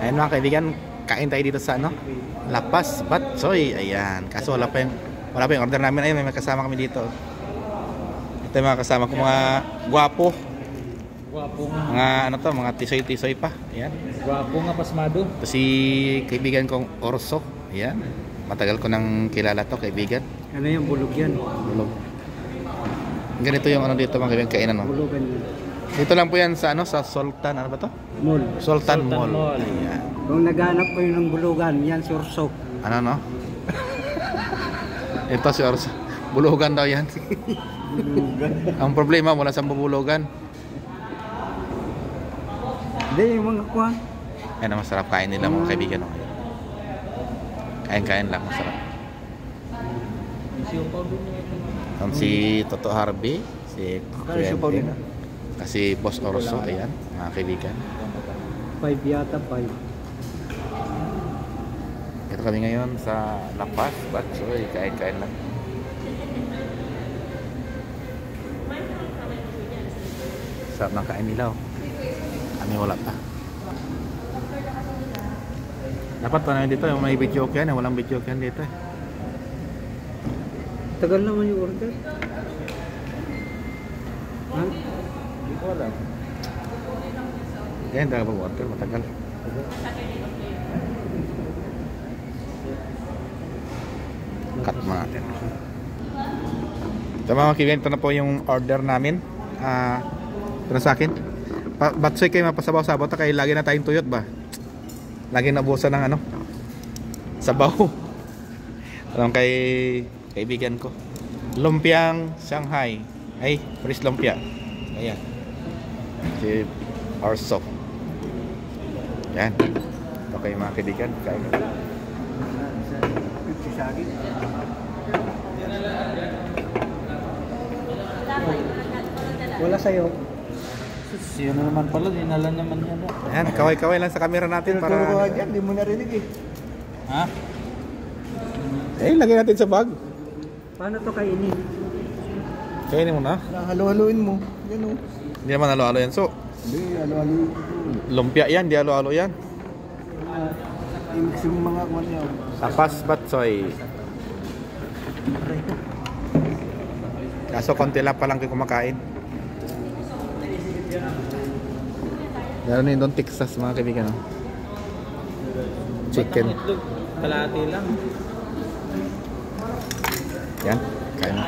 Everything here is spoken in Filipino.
Ayan mga kaibigan, kain tayo dito sa ano, Lapas Batsoy. Ayan, kaso wala pa yung order namin. Ayun, may kasama kami dito. Ito yung mga kasama ko, mga gwapo. Mga ano to, mga tisoy-tisoy pa. Ayan. Gwapo nga pasmado. Ito si kaibigan kong Orso. Ayan. Matagal ko nang kilala to, kaibigan. Ano yung bulog yan? Bulog. Ganito yung ano dito mga kaibigan, kainan mo. Bulugan yan. Dito lang po yan sa ano, sa Sultan, ano ba to? Mall. Sultan Mall. Ayan. Kung naghanap ko yung bulugan, yan si Orso. Ano no? Ito si Orso. Bulugan daw yan. Bulugan. Ang problema, wala sa bubulugan. Hindi, yung mga kuha. Ayan, masarap kain nila mga kaibigan. Kain-kain lang, masarap. Ang si Toto Harvey, si Quentin, kasi Boss Orso, ayan, mga kaibigan. 5 yata, 5. Ito kami ngayon sa Lapas Batsoy, kain-kain lang. Sarap ng kain nila, oh. Kami wala pa. Dapat pa namin dito, yung may video yan, walang video yan dito eh. Tagal naman yung order. Ha? Hindi ko alam. Yan, tagal mag-order, matagal. Cut mo natin. So mga kaibigan, ito na po yung order namin. Ito na sa akin. Batsoy kayo mapasabaw-sabaw, kaya lagi na tayong tuyot ba? Lagi nabusan ng ano, sabaw. Alam kay kaibigan ko, lumpiang Shanghai, ay fresh lumpia. Ayan, si Orso. Yan, ito kayo mga kaibigan, kain. Wala sa'yo. Yun na naman pala, dinala naman yan. Ayan, kaway-kaway lang sa camera natin para... Hindi mo narinig eh. Ha? Eh, lagay natin sa bag. Paano to kainin? Kainin mo na. Halo-haloin mo. Yan o. Hindi naman halo-halo yan. So, Hindi, halo-halo. lumpia yan, di halo-halo yan. Imix yung mga kwan niya. Lapas Batsoy. Kaso konti lang pa lang kayo kumakain. Lalo na yun doon, Texas mga kaibigan. Chicken. Kalahati lang. Yan, kain mo.